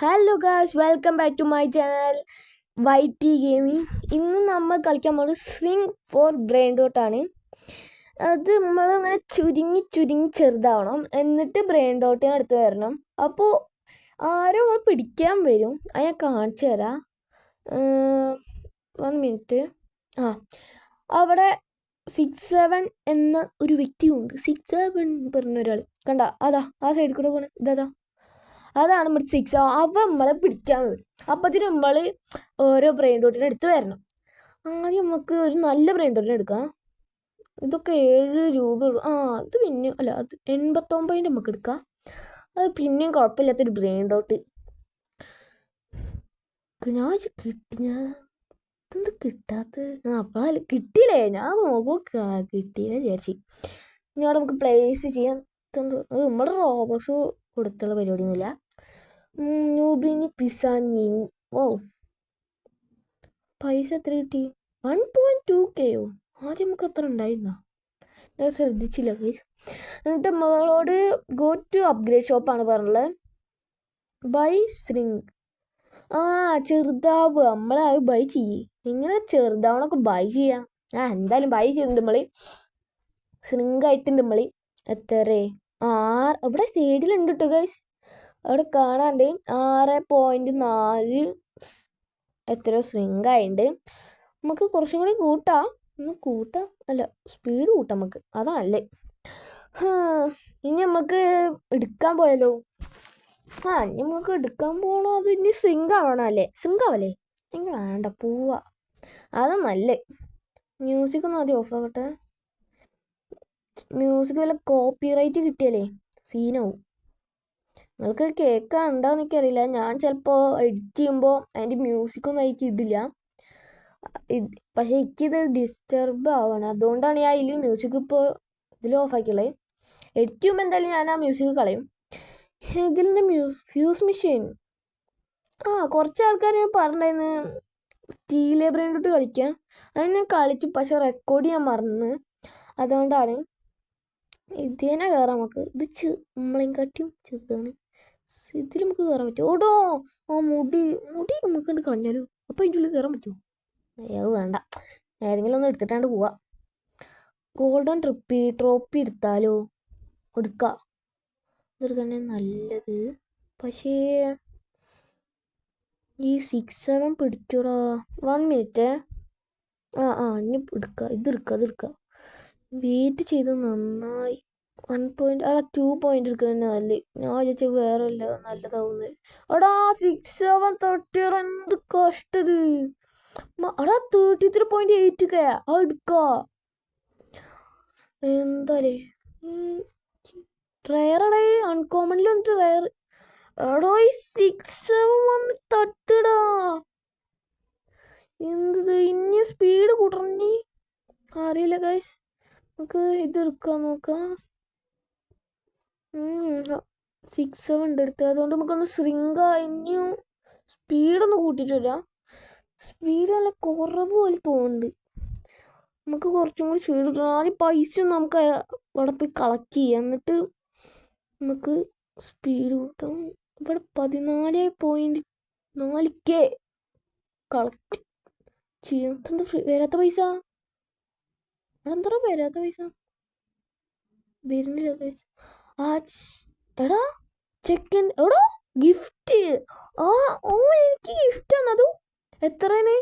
Hello guys, welcome back to my channel YT gaming. ഇന്ന് നമ്മൾ കളിക്കാൻ പോകുന്നത് സ്വിംഗ് ഫോർ ബ്രെയിൻ ഡോട്ടാണ്. അത് നമ്മളിങ്ങനെ ചുരുങ്ങി ചെറുതാവണം, എന്നിട്ട് ബ്രെയിൻ ഡോട്ടിന് അടുത്ത് വരണം. അപ്പോൾ ആരും നമ്മൾ പിടിക്കാൻ വരും. അത് ഞാൻ കാണിച്ചു തരാം. 1 മിനിറ്റ്. അവിടെ 67 എന്ന ഒരു വ്യക്തിയുണ്ട്. 67 പറഞ്ഞ ഒരാൾ കണ്ട, അതാ ആ സൈഡിൽ കൂടെ പോണേ, ഇതാ അതാണ് നമ്മുടെ 6. അവ നമ്മളെ പിടിക്കാൻ വരും. അപ്പത്തിന് നമ്മൾ ഓരോ ബ്രെയിൻ ഡോട്ടിന് എടുത്ത് വരണം. ആദ്യം നമുക്ക് ഒരു നല്ല ബ്രെയിൻ ഡോട്ടിന് എടുക്കാം. ഇതൊക്കെ 7 രൂപ. അത് പിന്നെ അല്ല, അത് 89 നമുക്ക് എടുക്കാം. അത് പിന്നെയും കുഴപ്പമില്ലാത്തൊരു ബ്രെയിൻ ഡോട്ട്. ഞാൻ ഇതെന്താ കിട്ടാത്ത? അപ്പോൾ കിട്ടിയില്ലേ, ഞാൻ നോക്കുക കിട്ടിയില്ല വിചാരിച്ചു. ഇനി അവിടെ നമുക്ക് പ്ലേസ് ചെയ്യാൻ. അത് നമ്മുടെ റോബോക്സ് കൊടുത്തുള്ള പരിപാടിയൊന്നുമില്ല. നൂബിനി പിസാഞ്ഞി. ഓ, പൈസ എത്ര കിട്ടി? 1.2K. ആദ്യം നമുക്ക് അത്ര ഉണ്ടായിരുന്ന, ഞാൻ ശ്രദ്ധിച്ചില്ല. എന്നിട്ട് നമ്മളോട് ഗോ ടു അപ്ഗ്രേഡ് ഷോപ്പാണ് പറഞ്ഞുള്ളത്. ബൈ സ്രിങ്. ചെറുതാവുക, നമ്മളെ അത് ബൈ ചെയ്യേ. എങ്ങനെ ചെറുതാവണൊക്കെ ബൈ ചെയ്യാം? എന്തായാലും ബൈ ചെയ്തിട്ടുണ്ട് നമ്മൾ. സ്രിങ്കായിട്ടുണ്ട് നമ്മൾ. എത്ര? ഇവിടെ സൈഡിലുണ്ട് കേട്ടോ ഗൈസ്, അവിടെ കാണാണ്ട് 6.4 എത്രയോ സ്വിങ്കായുണ്ട്. നമുക്ക് കുറച്ചും കൂടി കൂട്ടാം. അല്ല, സ്പീഡ് കൂട്ടാം നമുക്ക്, അതല്ലേ. ഇനി നമുക്ക് എടുക്കാൻ പോയാലോ? ഇനി നമുക്ക് എടുക്കാൻ പോകണോ? അത് ഇനി സ്വിങ് ആവണം അല്ലേ? സ്വിങ് ആവല്ലേ? നിങ്ങൾ വേണ്ട, പോവാ, അതാ നല്ല. മ്യൂസിക് ഒന്ന് ആദ്യം ഓഫ് ആക്കട്ടെ. മ്യൂസിക് വല്ല കോപ്പിറൈറ്റ് കിട്ടിയാലേ സീനാവും. നിങ്ങൾക്ക് കേൾക്കാനുണ്ടോയെന്ന് എനിക്കറിയില്ല. ഞാൻ ചിലപ്പോൾ എഡിറ്റ് ചെയ്യുമ്പോൾ അതിൻ്റെ മ്യൂസിക്കൊന്നും അതിലേക്ക് ഇടില്ല. പക്ഷേ എനിക്കിത് ഡിസ്റ്റർബ് ആവണം, അതുകൊണ്ടാണ് ഞാൻ അതിൽ മ്യൂസിക് ഇപ്പോൾ ഇതിൽ ഓഫാക്കിയുള്ളത്. എഡിറ്റ് ചെയ്യുമ്പോൾ എന്തായാലും ഞാൻ ആ മ്യൂസിക് കളയും. ഇതിൻ്റെ ഫ്യൂസ് മെഷീൻ. കുറച്ച് ആൾക്കാർ പറഞ്ഞിരുന്നു സ്റ്റീൽ ബ്രെയിൻ ഡോട്ട് കളിക്കാം. അത് ഞാൻ കളിച്ചു, പക്ഷെ റെക്കോർഡ് ചെയ്യാൻ മറന്ന്. അതുകൊണ്ടാണ് ഇതിനെ കയറാം നമുക്ക്. ഇത് നമ്മളെയും കാട്ടിയും ചെറുതാണ്. ഇതിൽ നമുക്ക് കയറാൻ പറ്റുമോ? ഓടോ, മുടി നമുക്ക് കണ്ട് കളഞ്ഞാലോ? അപ്പോൾ ഇതിൻ്റെ ഉള്ളിൽ കയറാൻ പറ്റുമോ? അത് വേണ്ട, ഏതെങ്കിലും ഒന്ന് എടുത്തിട്ടാണ്ട് പോവാ. ഗോൾഡൻ ട്രോഫി എടുത്താലോ? എടുക്കാം, ഇതെടുക്കാൻ നല്ലത്. പക്ഷേ ഈ 67 പിടിക്കൂടാ. 1 മിനിറ്റ്. ഇനി ഇതെടുക്കാം. വെയിറ്റ് ചെയ്ത് നന്നായി. 2 പോയിന്റ് എടുക്കുന്നത് നല്ല. ഞാൻ വിചാരിച്ച വേറെ അല്ല നല്ലതാവുന്നത്. 67 തട്ടിയറ, എന്ത് കഷ്ടത്. 33.8K എടുക്ക. എന്താലേ റയറടേ, അൺകോമണിൽ വന്നിട്ട് റയർ. 67 വന്ന് തട്ടിടാ. എന്തത് ഇനി സ്പീഡ് കൂട്ടണി അറിയില്ല ഗൈസ്. നമുക്ക് ഇതെടുക്കാൻ നോക്കാം. 67 ഉണ്ട് എടുത്ത്. അതുകൊണ്ട് നമുക്കൊന്ന് ശ്രിങ്ക. ഇനിയും സ്പീഡൊന്ന് കൂട്ടിയിട്ട് വരാം. സ്പീഡ് നല്ല കുറവ് പോലെ തോന്നുന്നുണ്ട്. നമുക്ക് കുറച്ചും കൂടി സ്പീഡ് കിട്ടണം. ആദ്യം പൈസ നമുക്ക് അവിടെ പോയി കളക്ട് ചെയ്യാം, എന്നിട്ട് നമുക്ക് സ്പീഡ് കൂട്ടാം. ഇവിടെ 14.4K കളക്ട് ചെയ്യാം. എന്താ വരാത്ത പൈസ? എന്താ വരാത്ത പൈസ? വരുന്നില്ല പൈസ. എടാ ചെക്കൻ, എടാ ഗിഫ്റ്റ്. എനിക്ക് ഗിഫ്റ്റ് തന്നതു എത്രയാണ്?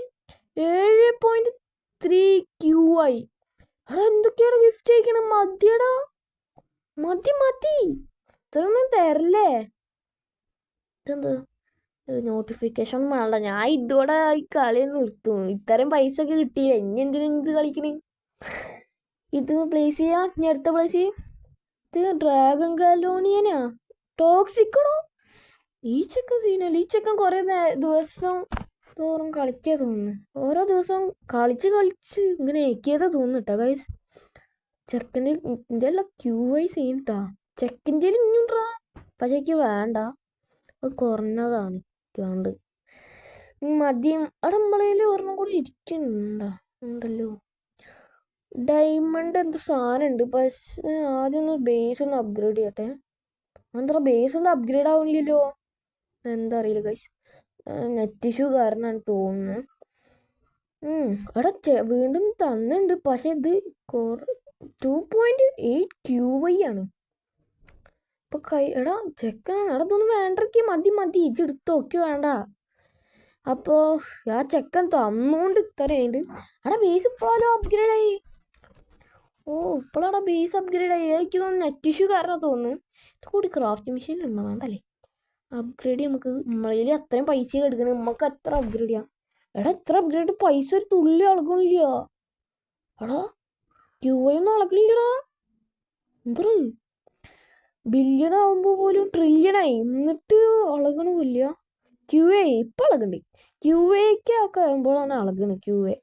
7.3QI. എടാ എന്തൊക്കെയാണ് ഗിഫ്റ്റ് അയക്കണം? മതിയടാ, മതി. ഇത്രയൊന്നും തരല്ലേ? ഇതെന്ത് നോട്ടിഫിക്കേഷൻ വേണ്ട. ഞാൻ ഇതോടെ ഈ കളി നിർത്തും. ഇത്രയും പൈസ ഒക്കെ കിട്ടിയില്ല, ഇനി എന്തിനും ഇത് കളിക്കണേ? ഇത് പ്ലേസ് ചെയ്യാം. ഞാൻ അടുത്ത പ്ലേസ് ചെയ്യും. ഇത് ഡ്രാഗൺ ഗാലോണിയനാ. ടോക്സിക്കണോ? ഈ ചെക്കൻ സീനല്ല. ഈ ചെക്കൻ കുറേ ദിവസം തോറും കളിക്കാ തോന്നുന്നു. ഓരോ ദിവസവും കളിച്ച് ഇങ്ങനെ ഏക്കിയതാ തോന്നുന്നു കേട്ടോ ഗൈസ്. ചെക്കൻ്റെ ഇതെല്ലാം QI സീനിട്ടാ. ചെക്കൻ്റെ ഇഞ്ഞുണ്ടാ, പക്ഷെ എനിക്ക് വേണ്ട, അത് കുറഞ്ഞതാണ്. വേണ്ട, മതിയും. അവിടെ നമ്മളതിൽ ഒരെണ്ണം കൂടി ഉണ്ടല്ലോ. ഡയമണ്ട് എന്തോ സാധനം ഉണ്ട്. പക്ഷെ ആദ്യം ഒന്ന് ബേസ് ഒന്ന് അപ്ഗ്രേഡ് ചെയ്യട്ടെ. എന്താ ബേസ് ഒന്നും അപ്ഗ്രേഡ് ആവുന്നില്ലല്ലോ. എന്താ അറിയില്ല ഗൈസ്, നെറ്റ് ഇഷ്യൂ കാരണമാണ് തോന്നുന്നത്. എടാ വീണ്ടും തന്നുണ്ട്, പക്ഷെ ഇത് 2.8 QI ആണ്. ഇപ്പൊ എടാ ചെക്കൻ, എടാ ഇതൊന്നും വേണ്ടക്ക്, മതി മതി ഇജ് എടുത്തോക്കെ വേണ്ട. അപ്പോ ആ ചെക്കൻ തന്നോണ്ട് ഇത്രയുണ്ട്. എടാ ബേസ് ഇപ്പോഴാലോ അപ്ഗ്രേഡ് ആയി. ഇപ്പോഴാടാ ബേസ് അപ്ഗ്രേഡ് ആയി. എനിക്ക് തോന്നുന്നു നെറ്റ് ഇഷ്യൂ കാരണം തോന്നുന്നു. ഇത് കൂടി ക്രാഫ്റ്റ് മെഷീൻ ഉണ്ടോ വേണ്ടല്ലേ? അപ്ഗ്രേഡ് നമുക്ക് നമ്മളിൽ അത്രയും പൈസ എടുക്കണം, നമുക്ക് എത്ര അപ്ഗ്രേഡ് ചെയ്യാം. എടാ ഇത്ര അപ്ഗ്രേഡ് പൈസ ഒരു തുള്ളി അളകണില്ല. എടാ QI ഒന്നും അളകണില്ലടാ. എന്താ ബില്യൺ ആവുമ്പോൾ പോലും ട്രില്യണായി, എന്നിട്ട് അളകണില്ല. QA ഇപ്പം അളകുന്നുണ്ട്. QAക്ക് ഒക്കെ ആകുമ്പോഴാണ് അളകണ്. QA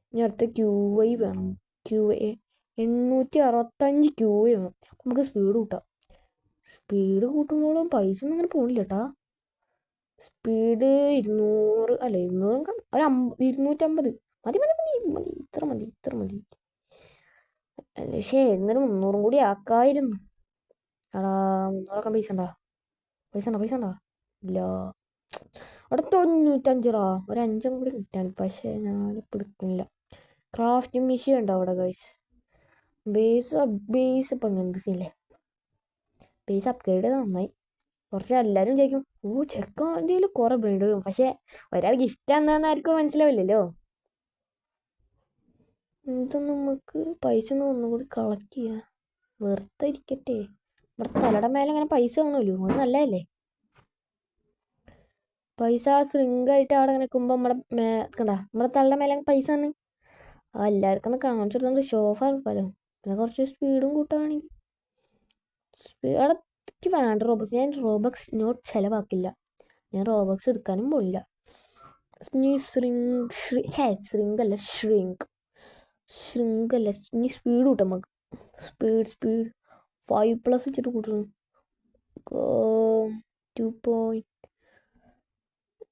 ഇനി അടുത്ത QI വേണം. QA 865 QA വേണം. നമുക്ക് സ്പീഡ് കൂട്ടാം. സ്പീഡ് കൂട്ടുമ്പോഴും പൈസ ഒന്നും അങ്ങനെ പോണില്ല കേട്ടാ. സ്പീഡ് 200 അല്ല 200 ഒരു 250 മതി മതി മതി മതി ഇത്ര മതി ഇത്ര മതി. പക്ഷേ എന്നൊരു 300 കൂടി ആക്കായിരുന്നു. എടാ 300 പൈസ ഉണ്ടാ? പൈസ ഉണ്ടോ? പൈസ ഉണ്ടോ? ഇല്ല. അവിടെ 95 ഒരു 5 കൂടി കിട്ടാൻ. പക്ഷേ ഞാനിപ്പോൾ എടുക്കുന്നില്ല. ക്രാഫ്റ്റിംഗ് മെഷീൻ ഉണ്ടോ അവിടെ ഗൈസ്? ബേസ് ഇപ്പം എങ്ങനെ സീല്ലേ? ബേസ് അപ്ഗ്രേഡ് നന്നായി. കുറച്ച് എല്ലാവരും ചോദിക്കും, ചെക്കൻ എന്തെങ്കിലും കുറെ ബ്രീഡ് വരും. പക്ഷെ ഒരാൾ ഗിഫ്റ്റ് എന്താണെന്ന് ആർക്കും മനസ്സിലാവില്ലല്ലോ. ഇത് നമുക്ക് പൈസ ഒന്നും കൂടി കളക്ട് ചെയ്യാം. വെറുതെ ഇരിക്കട്ടെ. ഇവിടെ തലയുടെ മേലെ അങ്ങനെ പൈസ കാണുമല്ലോ, അത് നല്ലതല്ലേ. പൈസ ശൃംഗായിട്ട് അവിടെ നിൽക്കുമ്പോൾ നമ്മുടെ തലയുടെ മേലെ പൈസ ആണ്. എല്ലാവർക്കും ഒന്ന് കാണിച്ചു കൊടുത്തോണ്ട് ഷോ ഓഫ് ആൾക്കാരോ. പിന്നെ കുറച്ച് സ്പീഡും കൂട്ടുകയാണെങ്കിൽ അവിടെ വേണ്ട റോബക്സ്. ഞാൻ റോബക്സ് നോട്ട് ചിലവാക്കില്ല. ഞാൻ റോബക്സ് എടുക്കാനും പോയില്ല. ഇനി ശ്രിങ്ക് അല്ല ഇനി സ്പീഡ് കൂട്ടാം നമുക്ക്. സ്പീഡ് 5+ വെച്ചിട്ട് കൂട്ടുന്നു. 2.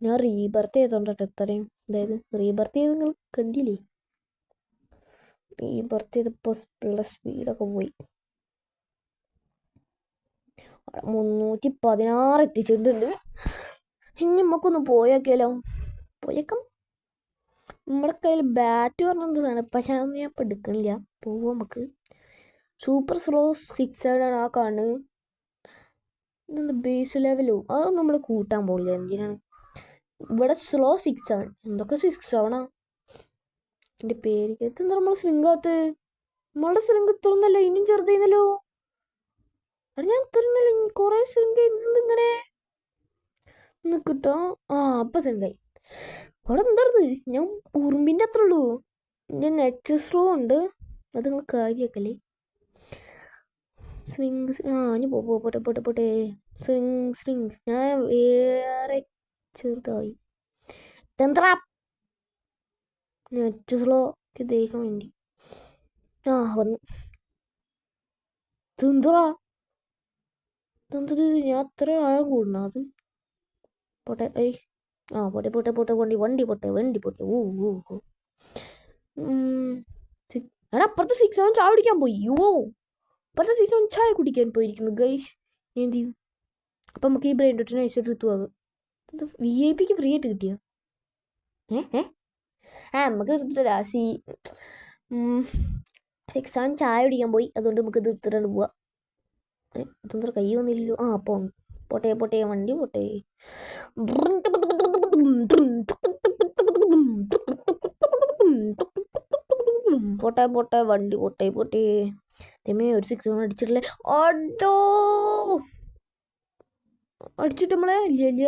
ഞാൻ റീബർത്ത് ചെയ്തോണ്ടട്ടെ ഇത്രയും. അതായത് റീബർത്ത് ചെയ്ത് നിങ്ങൾ കണ്ടില്ലേ? റീബർത്ത് ചെയ്തപ്പോൾ സ്പീഡൊക്കെ പോയി. 316 എത്തിച്ചിട്ടുണ്ട്. ഇനി നമുക്കൊന്ന് പോയേക്കാലോ. പോയേക്കാം. നമ്മുടെ കയ്യിൽ ബാറ്റ് പറഞ്ഞതാണ്, പക്ഷെ അതൊന്നും ഞാൻ ഇപ്പം എടുക്കണില്ല. പോവാം നമുക്ക്. സൂപ്പർ സ്ലോ 6 ആണ് ആ കാണുന്നത്. ഇതെന്താ ബേസ് ലെവലോ? അതൊന്നും നമ്മൾ കൂട്ടാൻ പോകില്ല. എന്തിനാണ് ഇവിടെ സ്ലോ 6 എന്തൊക്കെ 6 എൻ്റെ പേര് എന്താ നമ്മൾ ശൃംഗാത്ത്? നമ്മളുടെ ശൃംഗ ഇത്രയൊന്നല്ല, ഇനിയും ചെറുതായിരുന്നല്ലോ. അത് ഞാൻ ഇത്രയൊന്നല്ല, കുറെ ശൃംഗ ഇങ്ങനെ കിട്ടോ. അപ്പൊ ശൃംഗായി. അവിടെ എന്തായിരുന്നു? ഞാൻ ഉറുമ്പിൻ്റെ അത്ര ഉള്ളൂ. എൻ്റെ നെറ്റ് സ്ലോ ഉണ്ട്, അത് നിങ്ങൾ കാര്യമാക്കല്ലേ. ഇനി പോട്ടെ. സ്രിങ് ഞാൻ വേറെ ചെറുതായി. ഇതെന്താ നെറ്റ് സ്ലോ ദേഷ്യം വേണ്ടി. വന്നു. ഇതെന്തറാ? ഞാൻ അത്ര ആഴം കൂടണ അത്? പോട്ടെ. പോട്ടെ വണ്ടി പോട്ടെ. എടാ അപ്പുറത്തെ 6 ചായ കുടിക്കാൻ പോയി. അപ്പുറത്തെ 6 ചായ കുടിക്കാൻ പോയിരിക്കുന്നു ഗൈസ്. എന്ത് ചെയ്യും? അപ്പം നമുക്ക് ഈ ബ്രെയിൻ ഡോട്ടിന് ഐസ് എടുത്തുവാകും. VIP ഫ്രീ ആയിട്ട് കിട്ടിയോ? നമുക്ക് എടുത്തിട്ടില്ല. 6 ചായ കുടിക്കാൻ പോയി, അതുകൊണ്ട് നമുക്ക് ഇത് എടുത്തിട്ടാണ് പോവാ. ഇതൊന്നും കൈ വന്നില്ലല്ലോ. പോട്ടെ വണ്ടി പോട്ടെ. പോട്ടെ വണ്ടി പോട്ടെ. ഒരു 6 അടിച്ചിട്ടില്ലേ? അടിച്ചിട്ട് നമ്മളെ ഇല്ല.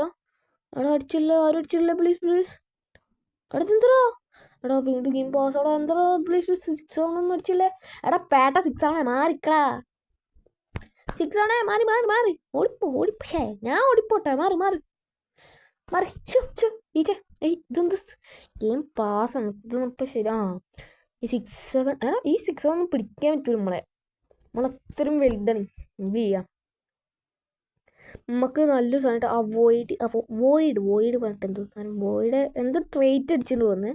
അവിടെ അടിച്ചില്ല. ആരും അടിച്ചില്ല. പ്ലീസ്. എടാ എടാ വീണ്ടും ഗെയിം പാസ്. അവിടെ എന്താ പ്ലീസ് 6 ഒന്നും അടിച്ചില്ലേ? എടാ പേട്ട 6 മാറിക്കടാ. 6 മാറി ഓടിപ്പോ. ഞാൻ ഓടിപ്പോട്ടെ. മാറി ഇതെന്ത് ഗെയിം പാസ് ആണ്? ഇതൊന്നും ശരി. ഈ 6 ഒന്നും പിടിക്കാൻ പറ്റൂല നമ്മളത്രയും വലുതാണ്. എന്ത് ചെയ്യാം? നമുക്ക് നല്ലൊരു സാധനമായിട്ട് വോയിഡ് പറഞ്ഞിട്ട് എന്തോ സാധനം, വോയിഡ് എന്തോ ട്രേറ്റ് അടിച്ചിട്ട് വന്ന്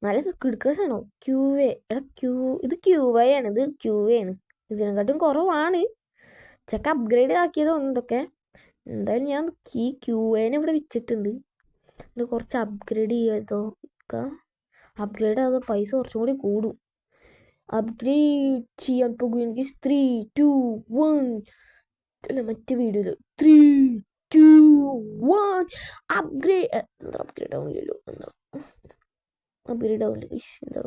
നല്ല കിടുക്കാസാണോ? QA. ഇത് QA ആണ്. ഇതിനെക്കാട്ടും കുറവാണ്. ചെക്ക അപ്ഗ്രേഡ് ആക്കിയത് ഇതൊക്കെ. എന്തായാലും ഞാൻ ഈ QAനെ ഇവിടെ വെച്ചിട്ടുണ്ട്. ഇത് കുറച്ച് അപ്ഗ്രേഡ് ചെയ്തോ. അപ്ഗ്രേഡ് ചെയ്താൽ പൈസ കുറച്ചും കൂടി കൂടും. അപ്ഗ്രേഡ് ചെയ്യാൻ പോകുകയാണെങ്കിൽ 3, 2, 1 അല്ല മറ്റേ വീഡിയോയിൽ 3, 2, 1 അപ്ഗ്രേഡ്. എന്താ അപ്ഗ്രേഡ് ആവില്ലല്ലോ? എന്താ അപ്ഗ്രേഡ് ആവില്ല? എന്താ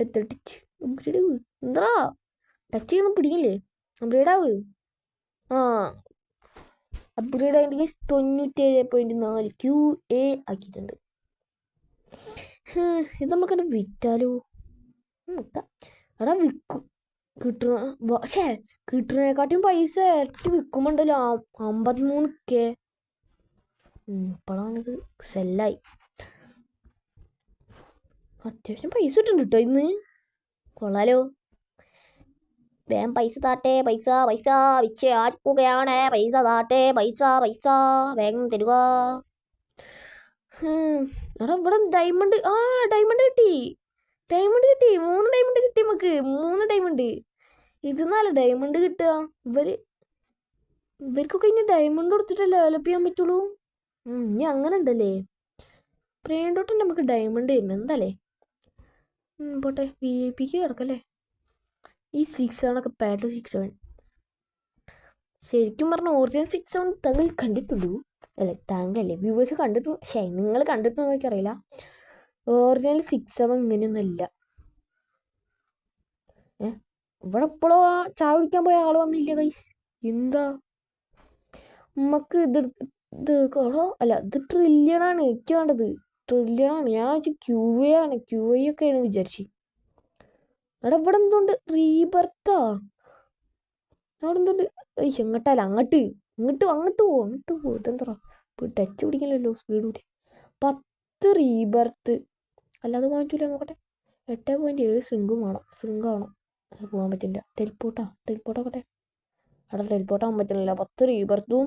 എത്ര ടച്ച് അപ്ഗ്രേഡ് ആവ്? എന്താ ടച്ച് ചെയ്യുന്ന പിടിക്കില്ലേ? അപ്ഗ്രേഡ് ആവ്. ആ അപ്ഗ്രേഡ് ആയിട്ട് 97.4 QA ആക്കിയിട്ടുണ്ട്. ഇത് നമുക്കെന്നെ വിറ്റാലോ? എടാ വിൽക്കും കിട്ടുന്നതിനെക്കാട്ടിയും പൈസ ഇരട്ടി വിൽക്കുമ്പോണ്ടല്ലോ 53K. ഇപ്പോഴാണിത് സെല്ലായി. അത്യാവശ്യം പൈസ കിട്ടുന്നുണ്ട് കേട്ടോ ഇന്ന്. കൊള്ളാലോ. വേഗം പൈസ താട്ടെ, പൈസ പൈസ വിച്ച് ആക്കുകയാണ്. പൈസ താട്ടെ, പൈസ പൈസ വേഗം തരുക. എടാ ഇവിടെ ഡയമണ്ട്. ഡയമണ്ട് കിട്ടി. 3 ഡയമണ്ട് കിട്ടി നമുക്ക്. 3 ഡയമണ്ട്. ഇത് 4 ഡയമണ്ട് കിട്ടുക. ഇവർക്കൊക്കെ ഇനി ഡയമണ്ട് കൊടുത്തിട്ടല്ലേ ഡെവലപ്പ് ചെയ്യാൻ പറ്റുള്ളൂ. ഇനി അങ്ങനെ ഉണ്ടല്ലേ? ബ്രെയിൻറോട്ട് നമുക്ക് ഡയമണ്ട് തരുന്നു എന്താല്ലേ? പോട്ടെ, VIP കിടക്കല്ലേ. ഈ 6-7 പാറ്റ 6-7 ശരിക്കും പറഞ്ഞ ഒറിജിനൽ 6-7 താങ്കൾ കണ്ടിട്ടുള്ളൂ അല്ലേ? താങ്കളല്ലേ വ്യൂവേഴ്സ് കണ്ടിട്ടു. നിങ്ങൾ കണ്ടിട്ടുണ്ടോ എനിക്കറിയില്ല. ഒറിജിനൽ 6-7 ഇങ്ങനെയൊന്നും അല്ല. ഇവിടെ എപ്പോഴോ ചായ കുടിക്കാൻ പോയ ആള് വന്നില്ല ഗൈസ്. എന്താ നമുക്ക് ഇത് അല്ല, ഇത് ട്രില്യണാണ് എനിക്ക് വേണ്ടത്. ട്രില്യണാണ്. ഞാൻ വെച്ചാൽ QA ആണ്. QA ഒക്കെയാണ് വിചാരിച്ചു. അവിടെ ഇവിടെ എന്തുകൊണ്ട് റീബർത്താ? അവിടെ എന്തുകൊണ്ട്? എങ്ങോട്ടല്ല? അങ്ങോട്ട് പോ. ഇതെന്താ ടച്ച് പിടിക്കണല്ലോ സ്പീഡ് കൂടി. 10 റീബർത്ത് അല്ലാതെ വാങ്ങിച്ചില്ല. നോക്കട്ടെ. 8.7 ശൃംഗും വേണം. ശൃംഗാവണം. അത് പോകാൻ പറ്റില്ല. ടെലിപ്പോട്ടാക്കട്ടെ. അവിടെ ടെലിപ്പോട്ടാൻ പറ്റുന്നില്ല. 10 റീബർത്തും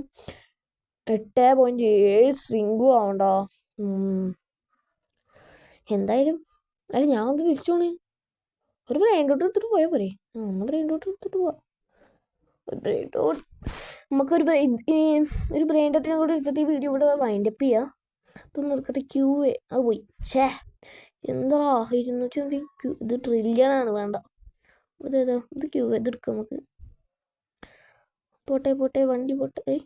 8.7 ശൃംഗും ആവണ്ടോ? എന്തായാലും അല്ല, ഞാൻ ഒന്ന് തിരിച്ചോണ്. ഒരു ബ്രെയിൻ ഡോട്ട് എടുത്തിട്ട് പോയാൽ പോരെ? ബ്രെയിൻ ഡോട്ട് എടുത്തിട്ട് പോവാം. നമുക്കൊരു ബ്രെയിൻ ഡോട്ടിനെ കൂടെ എടുത്തിട്ട് ഈ വീഡിയോ ഇവിടെ വൈൻഡപ്പ് ചെയ്യാം. ഇതൊന്നും എടുക്കട്ടെ. QA അത് പോയി. എന്താ 250? ഇത് ട്രില്യണാണ്. വേണ്ട. ഇത് QA. ഇത് എടുക്കാം നമുക്ക്. പോട്ടെ വണ്ടി പോട്ടെ.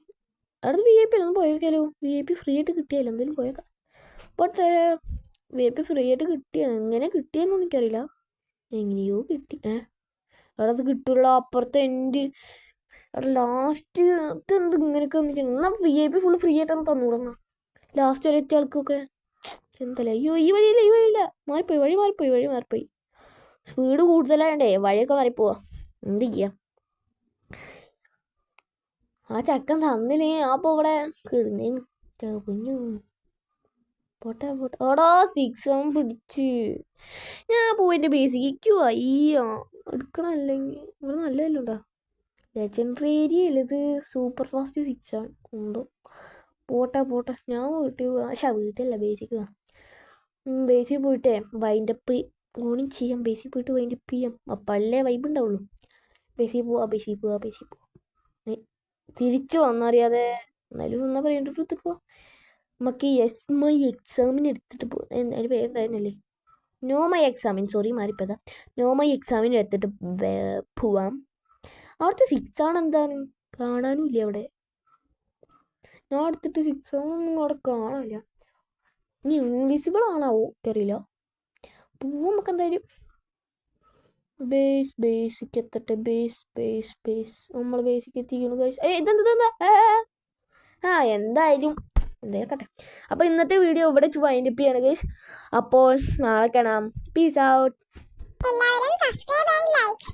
അടുത്ത് VIP ഒന്നും പോയേക്കാലോ. VIP ഫ്രീ ആയിട്ട് കിട്ടിയാലോ? എന്തെങ്കിലും പോയേക്കാം. പോട്ടെ. VIP ഫ്രീ ആയിട്ട് എങ്ങനെ കിട്ടിയെന്നൊന്നും എനിക്കറിയില്ല. എങ്ങനെയോ കിട്ടി. അവിടെ അത് കിട്ടുള്ള അപ്പുറത്തെ എൻ്റെ അവിടെ ലാസ്റ്റ് എന്ത് ഇങ്ങനെയൊക്കെ വന്നിരിക്കുന്നു. എന്നാൽ VIP ഫുള്ള് ഫ്രീ ആയിട്ടാണ് തന്നുകൂടുന്ന ലാസ്റ്റ് വരെ എത്തിയ ആൾക്കൊക്കെ. എന്തല്ലേ? അയ്യോ, ഈ വഴിയില്ല. വഴി മാറിപ്പോയി. സ്പീഡ് കൂടുതലായണ്ടേ വഴിയൊക്കെ മാറിപ്പോവാ. എന്ത് ചെയ്യാം? ആ ചക്കൻ തന്നില്ലേ? അപ്പോൾ ഇവിടെ കിടന്നേന് കുഞ്ഞു. പോട്ടെ. ഓടാ 6-7 പിടിച്ച് ഞാൻ പോയിൻ്റെ ബേസിക്കുവാ. എടുക്കണം. അല്ലെങ്കിൽ ഇവിടെ നല്ലതല്ലോ ഉണ്ടാ. ലെജൻഡറി ഏരിയയില്ല. ഇത് സൂപ്പർ ഫാസ്റ്റ് 6-7 ഉണ്ടോ? പോട്ടെ. ഞാൻ വീട്ടിലല്ല ബേസിക്ക്. ബേസിൽ പോയിട്ടേ വൈൻഡപ്പ് ഓണിങ് ചെയ്യാം. ബേസിൽ പോയിട്ട് വൈൻഡപ്പ് ചെയ്യാം. അപ്പല്ലേ വൈബ് ഉണ്ടാവുള്ളൂ. ബേസിൽ പോവാ. തിരിച്ചു വന്നറിയാതെ എന്നാലും ഒന്നാ പറയേണ്ട പോ. നമുക്ക് മൈ എക്സാമിന് എടുത്തിട്ട് പോകും. അതിൻ്റെ പേരെന്തായിരുന്നല്ലേ? നോ മൈ എക്സാമിൻ. സോറി, മാറിപ്പോയതാ. നോ മൈ എക്സാമിന് എടുത്തിട്ട് പോവാം. അവിടുത്തെ 6-7 എന്താണ്? കാണാനും ഇല്ല അവിടെ. ഞാൻ എടുത്തിട്ട് 6-7 അവിടെ കാണാനില്ല. ഇനി ഇൻവിസിബിൾ ആണാവോ അറിയില്ല. പോവാം നമുക്ക് എന്തായാലും. ബേസിക്ക് എത്തട്ടെ. ബേസ് നമ്മൾ ബേസിക്ക് എത്തിക്കുന്നു ഗൈസ്. ഇതെന്താ? എന്തായാലും എന്തേക്കട്ടെ. അപ്പോൾ ഇന്നത്തെ വീഡിയോ ഇവിടെ വൈൻഡപ്പ് ചെയ്യാണ് ഗൈസ്. അപ്പോൾ നാളെ കാണാം. Peace out. എല്ലാവരും സബ്സ്ക്രൈബ് ആൻഡ് ലൈക്ക്.